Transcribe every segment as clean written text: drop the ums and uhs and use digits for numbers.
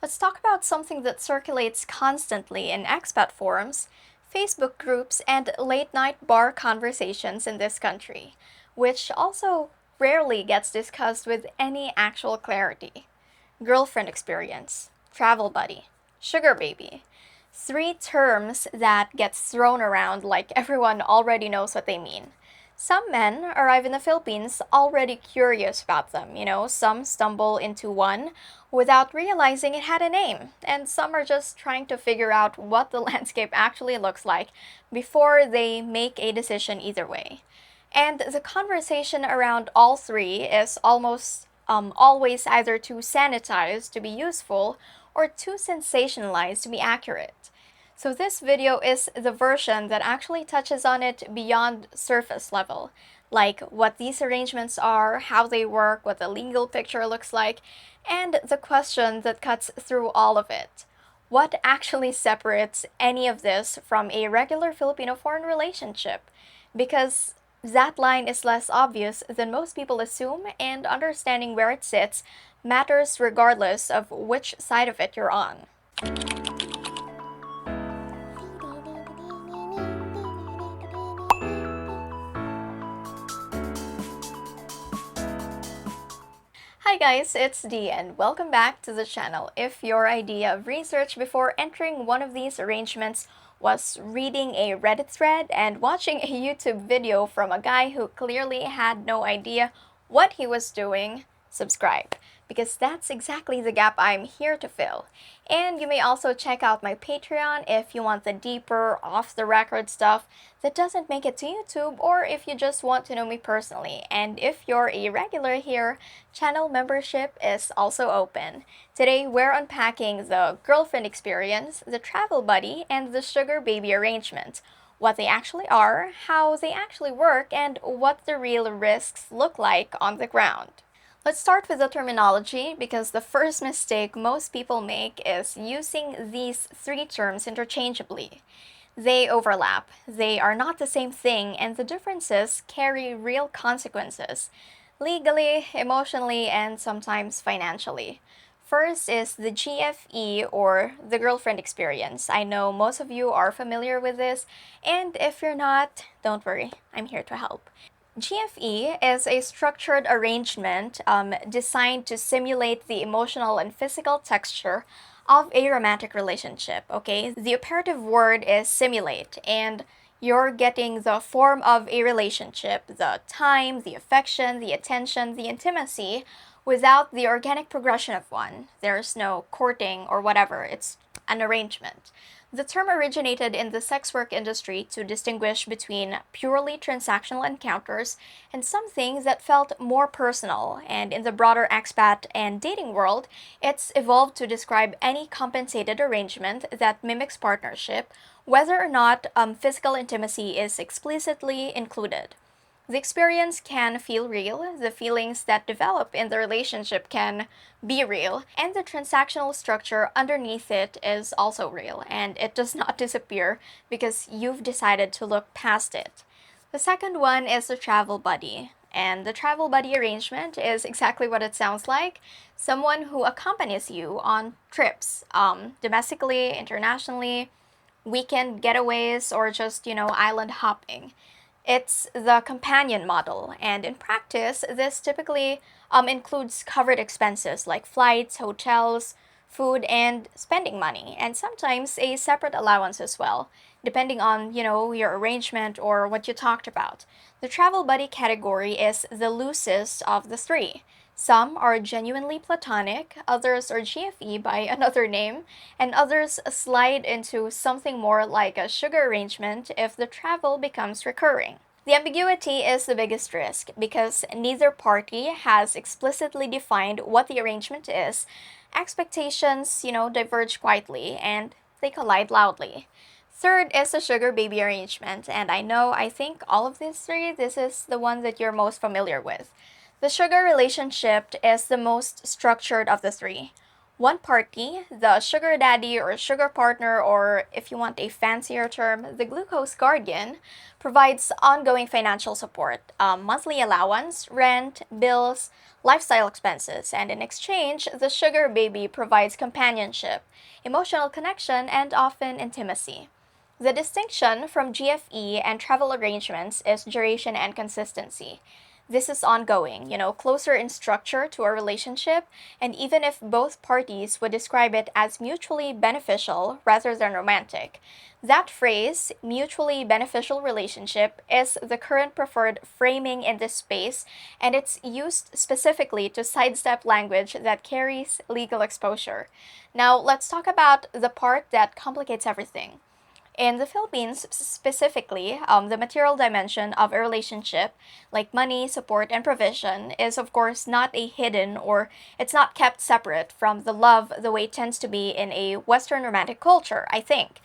Let's talk about something that circulates constantly in expat forums, Facebook groups, and late night bar conversations in this country, which also rarely gets discussed with any actual clarity. Girlfriend experience, travel buddy, sugar baby. Three terms that get thrown around like everyone already knows what they mean. Some men arrive in the Philippines already curious about them, some stumble into one without realizing it had a name, and some are just trying to figure out what the landscape actually looks like before they make a decision either way. And the conversation around all three is almost always either too sanitized to be useful or too sensationalized to be accurate. So this video is the version that actually touches on it beyond surface level, like what these arrangements are, how they work, what the legal picture looks like, and the question that cuts through all of it. What actually separates any of this from a regular Filipino foreign relationship? Because that line is less obvious than most people assume, and understanding where it sits matters regardless of which side of it you're on. Hi guys, it's Dee and welcome back to the channel. If your idea of research before entering one of these arrangements was reading a Reddit thread and watching a YouTube video from a guy who clearly had no idea what he was doing, subscribe, because that's exactly the gap I'm here to fill. And you may also check out my Patreon if you want the deeper, off-the-record stuff that doesn't make it to YouTube, or if you just want to know me personally. And if you're a regular here, channel membership is also open. Today, we're unpacking the girlfriend experience, the travel buddy, and the sugar baby arrangement. What they actually are, how they actually work, and what the real risks look like on the ground. Let's start with the terminology, because the first mistake most people make is using these three terms interchangeably. They overlap, they are not the same thing, and the differences carry real consequences, legally, emotionally, and sometimes financially. First is the GFE, or the girlfriend experience. I know most of you are familiar with this, and if you're not, don't worry, I'm here to help. GFE is a structured arrangement designed to simulate the emotional and physical texture of a romantic relationship, okay? The operative word is simulate, and you're getting the form of a relationship, the time, the affection, the attention, the intimacy, without the organic progression of one. There's no courting or whatever, it's an arrangement. The term originated in the sex work industry to distinguish between purely transactional encounters and something that felt more personal, and in the broader expat and dating world, it's evolved to describe any compensated arrangement that mimics partnership, whether or not physical intimacy is explicitly included. The experience can feel real, the feelings that develop in the relationship can be real, and the transactional structure underneath it is also real, and it does not disappear because you've decided to look past it. The second one is the travel buddy. And the travel buddy arrangement is exactly what it sounds like: someone who accompanies you on trips, domestically, internationally, weekend getaways, or just, island hopping. It's the companion model, and in practice, this typically includes covered expenses like flights, hotels, food, and spending money, and sometimes a separate allowance as well, depending on, your arrangement or what you talked about. The travel buddy category is the loosest of the three. Some are genuinely platonic, others are GFE by another name, and others slide into something more like a sugar arrangement if the travel becomes recurring. The ambiguity is the biggest risk because neither party has explicitly defined what the arrangement is. Expectations, diverge quietly, and they collide loudly. Third is the sugar baby arrangement, and I think all of these three, this is the one that you're most familiar with. The sugar relationship is the most structured of the three. One party, the sugar daddy or sugar partner, or if you want a fancier term, the glucose guardian, provides ongoing financial support, monthly allowance, rent, bills, lifestyle expenses, and in exchange, the sugar baby provides companionship, emotional connection, and often intimacy. The distinction from GFE and travel arrangements is duration and consistency. This is ongoing, closer in structure to a relationship, and even if both parties would describe it as mutually beneficial rather than romantic. That phrase, mutually beneficial relationship, is the current preferred framing in this space, and it's used specifically to sidestep language that carries legal exposure. Now, let's talk about the part that complicates everything. In the Philippines, specifically, the material dimension of a relationship, like money, support, and provision, is of course not a hidden or it's not kept separate from the love the way it tends to be in a Western romantic culture, I think.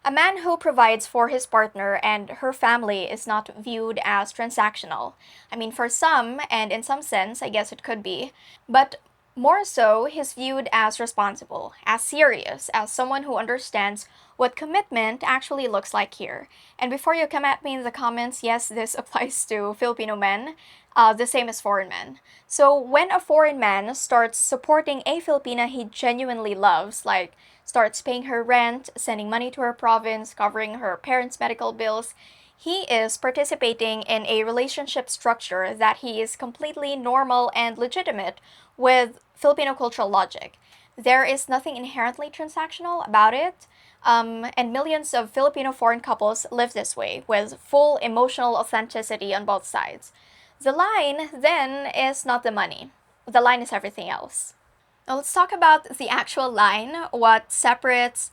A man who provides for his partner and her family is not viewed as transactional. I mean, for some, and in some sense, I guess it could be, but more so, he's viewed as responsible, as serious, as someone who understands what commitment actually looks like here. And before you come at me in the comments, yes, this applies to Filipino men, the same as foreign men. So when a foreign man starts supporting a Filipina he genuinely loves, like starts paying her rent, sending money to her province, covering her parents' medical bills, he is participating in a relationship structure that he is completely normal and legitimate with Filipino cultural logic. There is nothing inherently transactional about it, and millions of Filipino foreign couples live this way, with full emotional authenticity on both sides. The line, then, is not the money. The line is everything else. Now let's talk about the actual line, what separates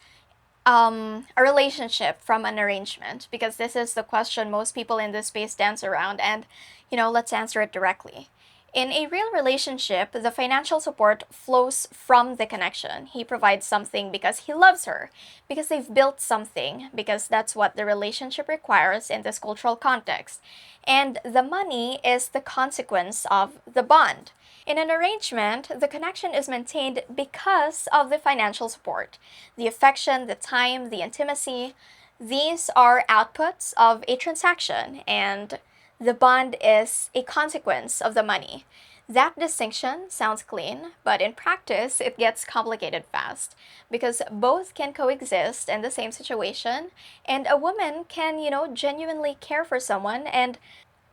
a relationship from an arrangement, because this is the question most people in this space dance around, and let's answer it directly. In a real relationship, the financial support flows from the connection. He provides something because he loves her, because they've built something, because that's what the relationship requires in this cultural context. And the money is the consequence of the bond. In an arrangement, the connection is maintained because of the financial support. The affection, the time, the intimacy, these are outputs of a transaction, and the bond is a consequence of the money. That distinction sounds clean, but in practice, it gets complicated fast because both can coexist in the same situation, and a woman can, genuinely care for someone and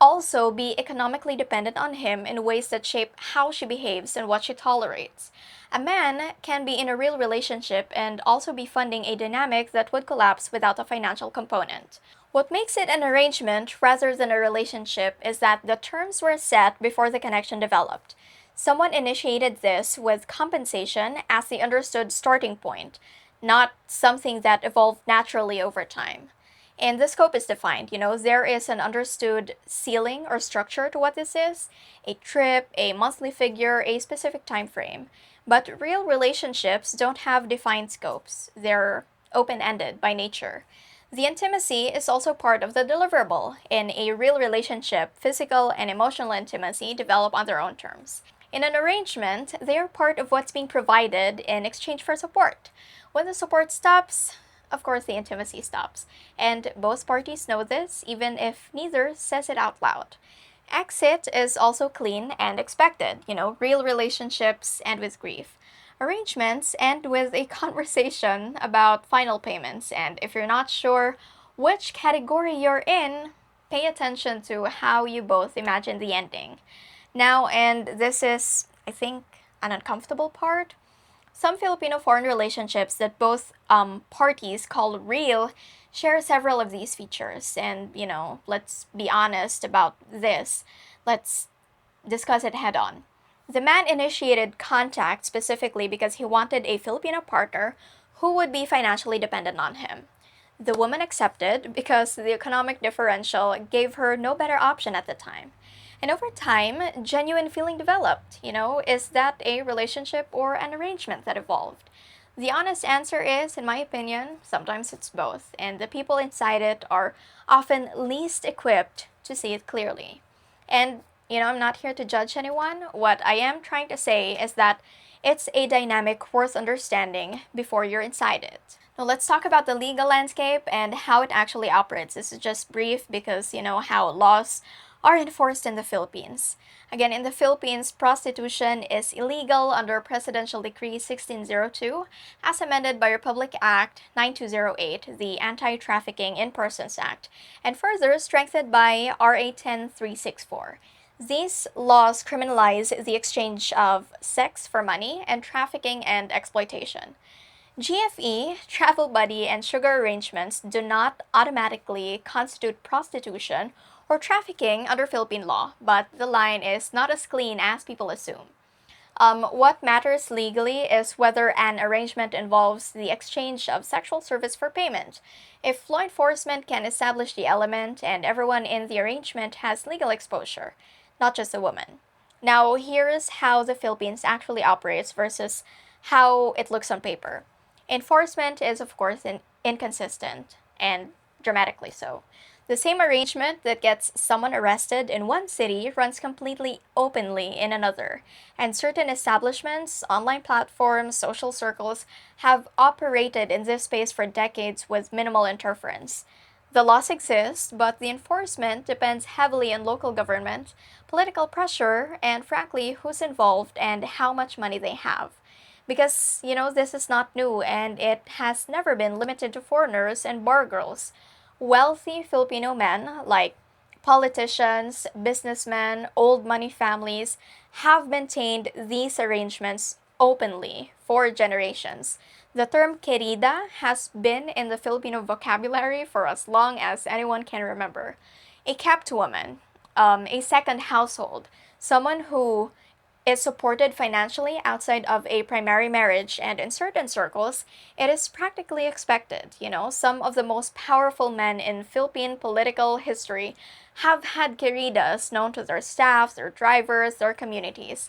also be economically dependent on him in ways that shape how she behaves and what she tolerates. A man can be in a real relationship and also be funding a dynamic that would collapse without a financial component. What makes it an arrangement rather than a relationship is that the terms were set before the connection developed. Someone initiated this with compensation as the understood starting point, not something that evolved naturally over time. And the scope is defined. There is an understood ceiling or structure to what this is, a trip, a monthly figure, a specific time frame. But real relationships don't have defined scopes, they're open ended by nature. The intimacy is also part of the deliverable. In a real relationship, physical and emotional intimacy develop on their own terms. In an arrangement, they are part of what's being provided in exchange for support. When the support stops, of course, the intimacy stops. And both parties know this, even if neither says it out loud. Exit is also clean and expected. Real relationships end with grief. Arrangements end with a conversation about final payments, and if you're not sure which category you're in, pay attention to how you both imagine the ending. Now, and this is, I think, an uncomfortable part. Some Filipino foreign relationships that both parties call real share several of these features. And, let's be honest about this. Let's discuss it head on. The man initiated contact specifically because he wanted a Filipino partner who would be financially dependent on him. The woman accepted because the economic differential gave her no better option at the time. And over time, genuine feeling developed. Is that a relationship or an arrangement that evolved? The honest answer is, in my opinion, sometimes it's both, and the people inside it are often least equipped to see it clearly. And I'm not here to judge anyone. What I am trying to say is that It's a dynamic worth understanding before you're inside it. Now let's talk about the legal landscape and how it actually operates. This is just brief because you know how laws are enforced in the Philippines. Again, in the Philippines, prostitution is illegal under Presidential Decree 1602, as amended by Republic Act 9208, the Anti-Trafficking in Persons Act, and further strengthened by RA 10364. These laws criminalize the exchange of sex for money and trafficking and exploitation. GFE, travel buddy, and sugar arrangements do not automatically constitute prostitution or trafficking under Philippine law, but the line is not as clean as people assume. What matters legally is whether an arrangement involves the exchange of sexual service for payment. If law enforcement can establish the element and everyone in the arrangement has legal exposure, not just a woman. Now, here's how the Philippines actually operates versus how it looks on paper. Enforcement is, of course, inconsistent, and dramatically so. The same arrangement that gets someone arrested in one city runs completely openly in another, and certain establishments, online platforms, social circles have operated in this space for decades with minimal interference. The laws exist, but the enforcement depends heavily on local government, political pressure, and frankly, who's involved and how much money they have. Because, you know, this is not new and it has never been limited to foreigners and bar girls. Wealthy Filipino men, like politicians, businessmen, old money families, have maintained these arrangements openly for generations. The term querida has been in the Filipino vocabulary for as long as anyone can remember. A kept woman, a second household, someone who is supported financially outside of a primary marriage, and in certain circles, it is practically expected. You know, some of the most powerful men in Philippine political history have had queridas known to their staff, their drivers, their communities.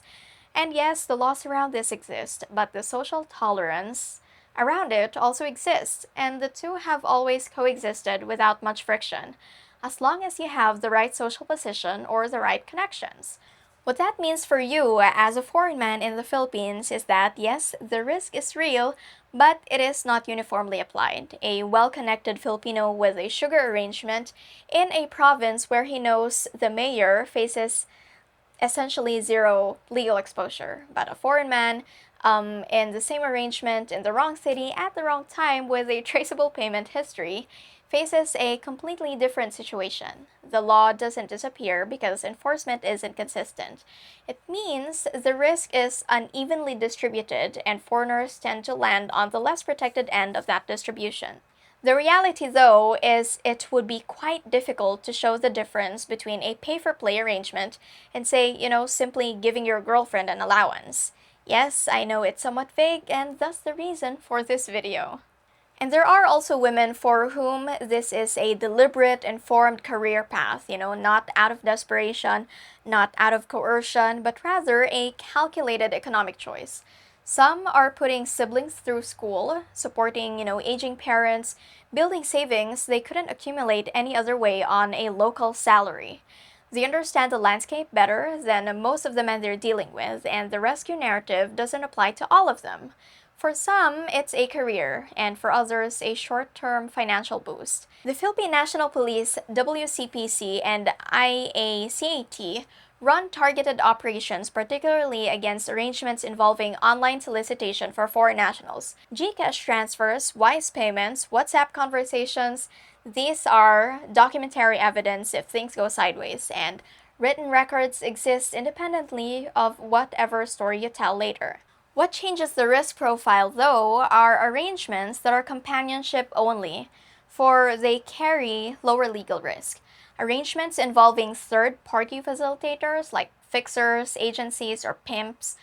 And yes, the laws around this exist, but the social tolerance around it also exists, and the two have always coexisted without much friction, as long as you have the right social position or the right connections. What that means for you as a foreign man in the Philippines is that yes, the risk is real, but it is not uniformly applied. A well-connected Filipino with a sugar arrangement in a province where he knows the mayor faces essentially zero legal exposure, but a foreign man in the same arrangement in the wrong city at the wrong time with a traceable payment history faces a completely different situation. The law doesn't disappear because enforcement isn't consistent. It means the risk is unevenly distributed and foreigners tend to land on the less protected end of that distribution. The reality, though, is it would be quite difficult to show the difference between a pay-for-play arrangement and, say, you know, simply giving your girlfriend an allowance. Yes, I know it's somewhat vague, and thus the reason for this video. And there are also women for whom this is a deliberate, informed career path, you know, not out of desperation, not out of coercion, but rather a calculated economic choice. Some are putting siblings through school, supporting, you know, aging parents, building savings they couldn't accumulate any other way on a local salary. They understand the landscape better than most of the men they're dealing with, and the rescue narrative doesn't apply to all of them. For some, it's a career, and for others, a short-term financial boost. The Philippine National Police, WCPC, and IACAT run targeted operations, particularly against arrangements involving online solicitation for foreign nationals. GCash transfers, wise payments, WhatsApp conversations, these are documentary evidence if things go sideways, and written records exist independently of whatever story you tell later. What changes the risk profile, though, are arrangements that are companionship only, for they carry lower legal risk. Arrangements involving third-party facilitators like fixers, agencies, or pimps,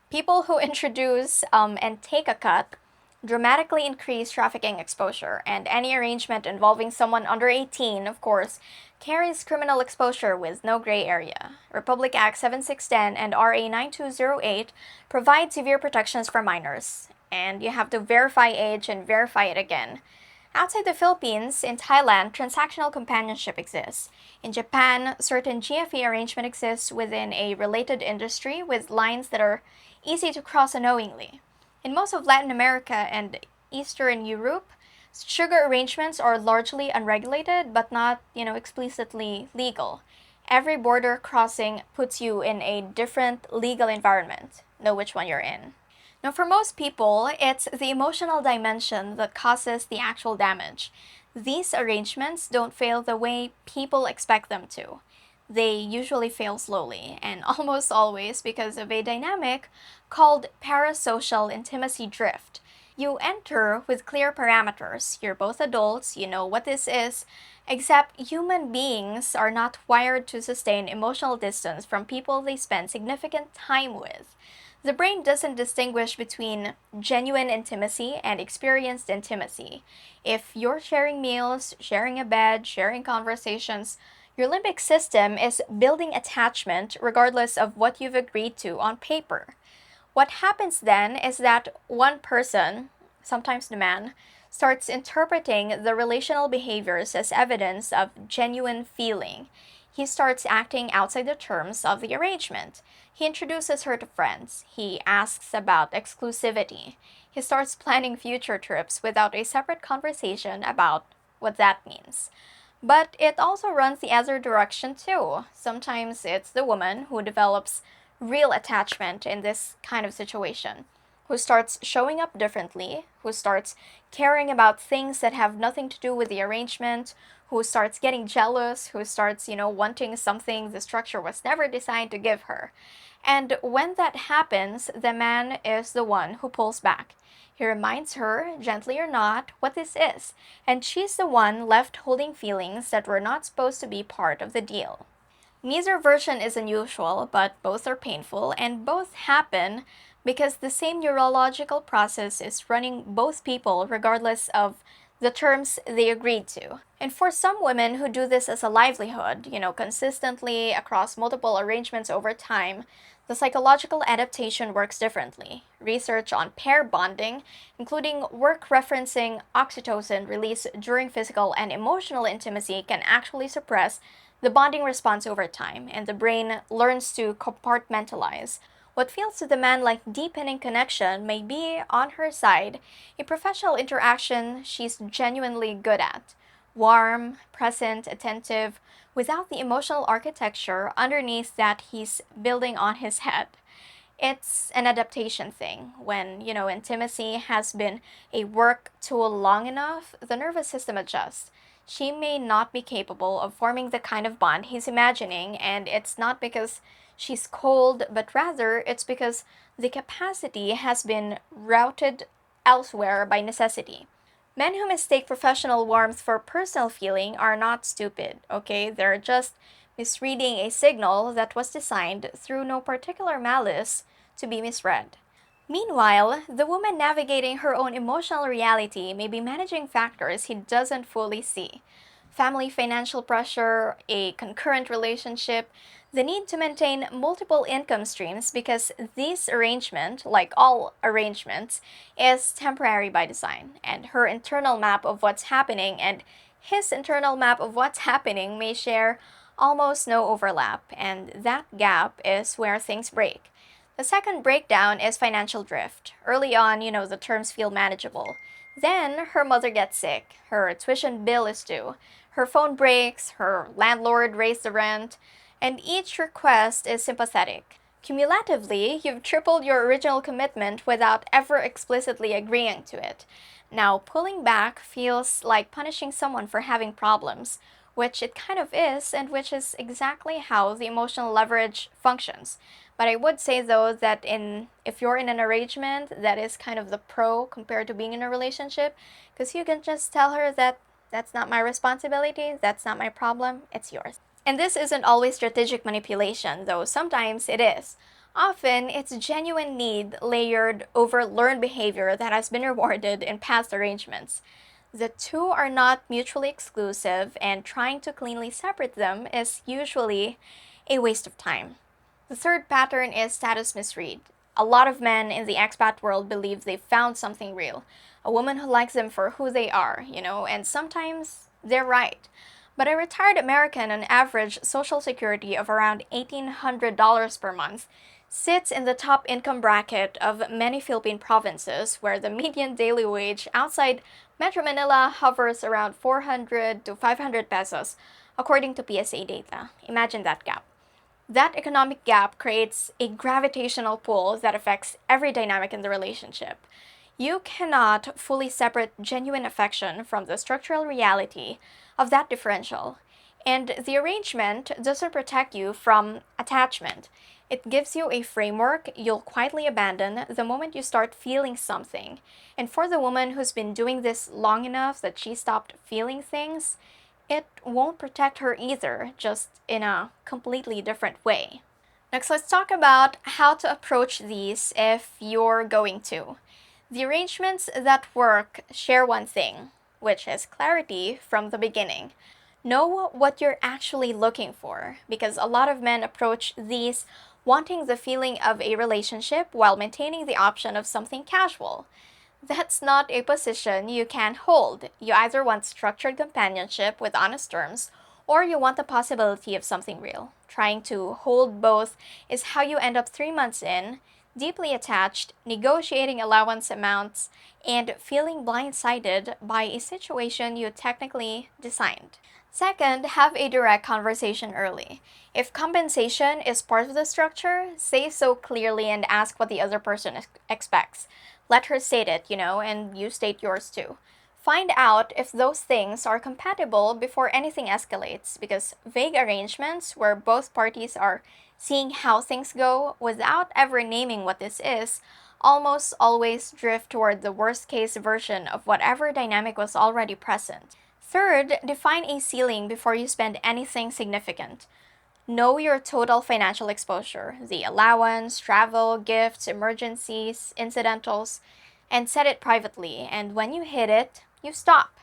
people who introduce and take a cut, dramatically increase trafficking exposure, and any arrangement involving someone under 18, of course, carries criminal exposure with no gray area. Republic Act 7610 and RA 9208 provide severe protections for minors, and you have to verify age and verify it again. Outside the Philippines, in Thailand, transactional companionship exists. In Japan, certain GFE arrangement exists within a related industry with lines that are easy to cross unknowingly. In most of Latin America and Eastern Europe, sugar arrangements are largely unregulated but not, explicitly legal. Every border crossing puts you in a different legal environment. Know which one you're in. Now, for most people, it's the emotional dimension that causes the actual damage. These arrangements don't fail the way people expect them to. They usually fail slowly, and almost always because of a dynamic called parasocial intimacy drift. You enter with clear parameters. You're both adults, you know what this is, except human beings are not wired to sustain emotional distance from people they spend significant time with. The brain doesn't distinguish between genuine intimacy and experienced intimacy. If you're sharing meals, sharing a bed, sharing conversations, your limbic system is building attachment regardless of what you've agreed to on paper. What happens then is that one person, sometimes the man, starts interpreting the relational behaviors as evidence of genuine feeling. He starts acting outside the terms of the arrangement. He introduces her to friends. He asks about exclusivity. He starts planning future trips without a separate conversation about what that means. But it also runs the other direction too. Sometimes it's the woman who develops real attachment in this kind of situation, who starts showing up differently, who starts caring about things that have nothing to do with the arrangement, who starts getting jealous, who starts, wanting something the structure was never designed to give her. And when that happens, the man is the one who pulls back. He reminds her, gently or not, what this is, and she's the one left holding feelings that were not supposed to be part of the deal. Neither version is unusual, but both are painful, and both happen because the same neurological process is running both people regardless of the terms they agreed to. And for some women who do this as a livelihood, consistently across multiple arrangements over time, the psychological adaptation works differently. Research on pair bonding, including work referencing oxytocin release during physical and emotional intimacy, can actually suppress the bonding response over time, and the brain learns to compartmentalize. What feels to the man like deepening connection may be, on her side, a professional interaction she's genuinely good at. Warm, present, attentive, without the emotional architecture underneath that he's building on his head. It's an adaptation thing. When, intimacy has been a work tool long enough, the nervous system adjusts. She may not be capable of forming the kind of bond he's imagining, and it's not because she's cold, but rather it's because the capacity has been routed elsewhere by necessity. Men who mistake professional warmth for personal feeling are not stupid, okay? They're just misreading a signal that was designed through no particular malice to be misread. Meanwhile, the woman navigating her own emotional reality may be managing factors he doesn't fully see. Family financial pressure, a concurrent relationship, the need to maintain multiple income streams because this arrangement, like all arrangements, is temporary by design, and her internal map of what's happening and his internal map of what's happening may share almost no overlap, and that gap is where things break. The second breakdown is financial drift. Early on, the terms feel manageable. Then, her mother gets sick, her tuition bill is due, her phone breaks, her landlord raised the rent, and each request is sympathetic. Cumulatively, you've tripled your original commitment without ever explicitly agreeing to it. Now, pulling back feels like punishing someone for having problems, which it kind of is, and which is exactly how the emotional leverage functions. But I would say though that if you're in an arrangement, that is kind of the pro compared to being in a relationship, because you can just tell her that that's not my responsibility, that's not my problem, it's yours. And this isn't always strategic manipulation, though sometimes it is. Often, it's genuine need layered over learned behavior that has been rewarded in past arrangements. The two are not mutually exclusive, and trying to cleanly separate them is usually a waste of time. The third pattern is status misread. A lot of men in the expat world believe they've found something real, a woman who likes them for who they are, and sometimes they're right. But a retired American on average Social Security of around $1,800 per month sits in the top income bracket of many Philippine provinces where the median daily wage outside Metro Manila hovers around 400 to 500 pesos, according to PSA data. Imagine that gap. That economic gap creates a gravitational pull that affects every dynamic in the relationship. You cannot fully separate genuine affection from the structural reality of that differential. And the arrangement doesn't protect you from attachment. It gives you a framework you'll quietly abandon the moment you start feeling something. And for the woman who's been doing this long enough that she stopped feeling things, it won't protect her either, just in a completely different way. Next, let's talk about how to approach these if you're going to. The arrangements that work share one thing, which is clarity from the beginning. Know what you're actually looking for, because a lot of men approach these wanting the feeling of a relationship while maintaining the option of something casual. That's not a position you can hold. You either want structured companionship with honest terms, or you want the possibility of something real. Trying to hold both is how you end up 3 months in, deeply attached, negotiating allowance amounts, and feeling blindsided by a situation you technically designed. Second, have a direct conversation early. If compensation is part of the structure, say so clearly and ask what the other person expects. Let her state it, and you state yours too. Find out if those things are compatible before anything escalates, because vague arrangements where both parties are seeing how things go without ever naming what this is almost always drift toward the worst case version of whatever dynamic was already present. Third, define a ceiling before you spend anything significant. Know your total financial exposure, the allowance, travel, gifts, emergencies, incidentals, and set it privately. And when you hit it, you stop.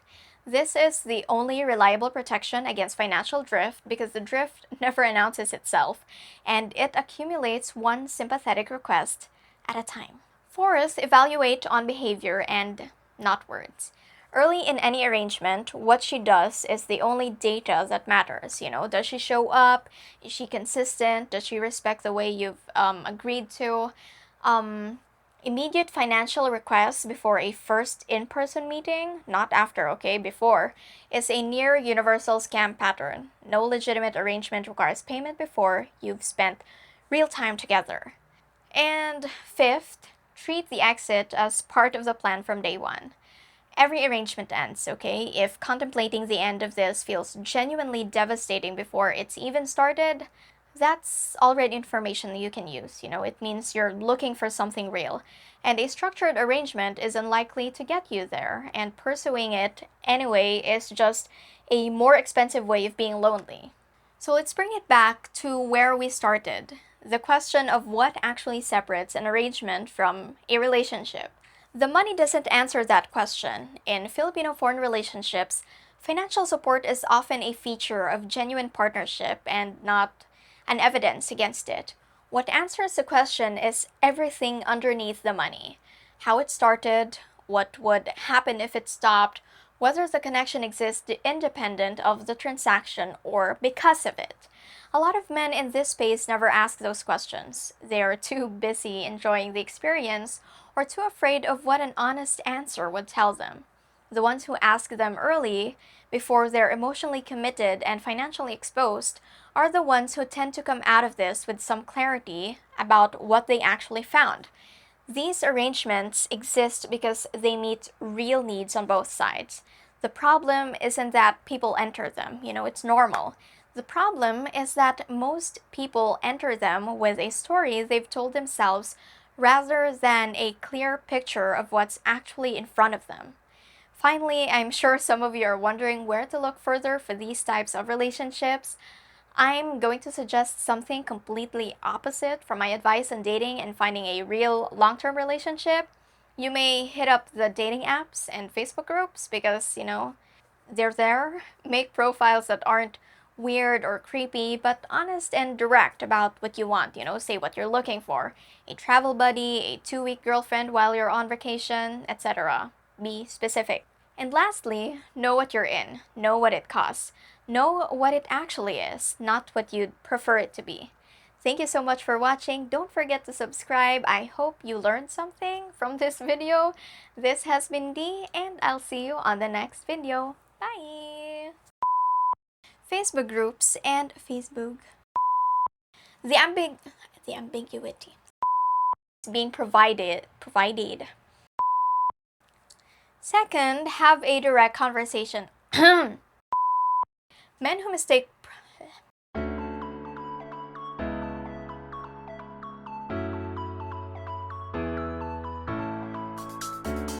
This is the only reliable protection against financial drift because the drift never announces itself and it accumulates one sympathetic request at a time. Fourth, evaluate on behavior and not words. Early in any arrangement, what she does is the only data that matters. Does she show up? Is she consistent? Does she respect the way you've agreed to? Um, Immediate financial requests before a first in person meeting, not after, okay, before, is a near universal scam pattern. No legitimate arrangement requires payment before you've spent real time together. And fifth, treat the exit as part of the plan from day one. Every arrangement ends, okay? If contemplating the end of this feels genuinely devastating before it's even started, that's already information you can use. It means you're looking for something real. And a structured arrangement is unlikely to get you there, and pursuing it anyway is just a more expensive way of being lonely. So let's bring it back to where we started, the question of what actually separates an arrangement from a relationship. The money doesn't answer that question. In Filipino foreign relationships, financial support is often a feature of genuine partnership and not an evidence against it. What answers the question is everything underneath the money. How it started, what would happen if it stopped, whether the connection exists independent of the transaction or because of it. A lot of men in this space never ask those questions. They are too busy enjoying the experience or too afraid of what an honest answer would tell them. The ones who ask them early, before they're emotionally committed and financially exposed, are the ones who tend to come out of this with some clarity about what they actually found. These arrangements exist because they meet real needs on both sides. The problem isn't that people enter them, it's normal. The problem is that most people enter them with a story they've told themselves rather than a clear picture of what's actually in front of them. Finally, I'm sure some of you are wondering where to look further for these types of relationships. I'm going to suggest something completely opposite from my advice on dating and finding a real long-term relationship. You may hit up the dating apps and Facebook groups because, they're there. Make profiles that aren't weird or creepy, but honest and direct about what you want. Say what you're looking for: a travel buddy, a 2-week girlfriend while you're on vacation, etc. Be specific. And lastly, know what you're in, know what it costs, know what it actually is, not what you'd prefer it to be. Thank you so much for watching. Don't forget to subscribe. I hope you learned something from this video. This has been Dee, and I'll see you on the next video. Bye! Facebook groups and Facebook. The ambiguity is being provided. Second, have a direct conversation. Men who mistake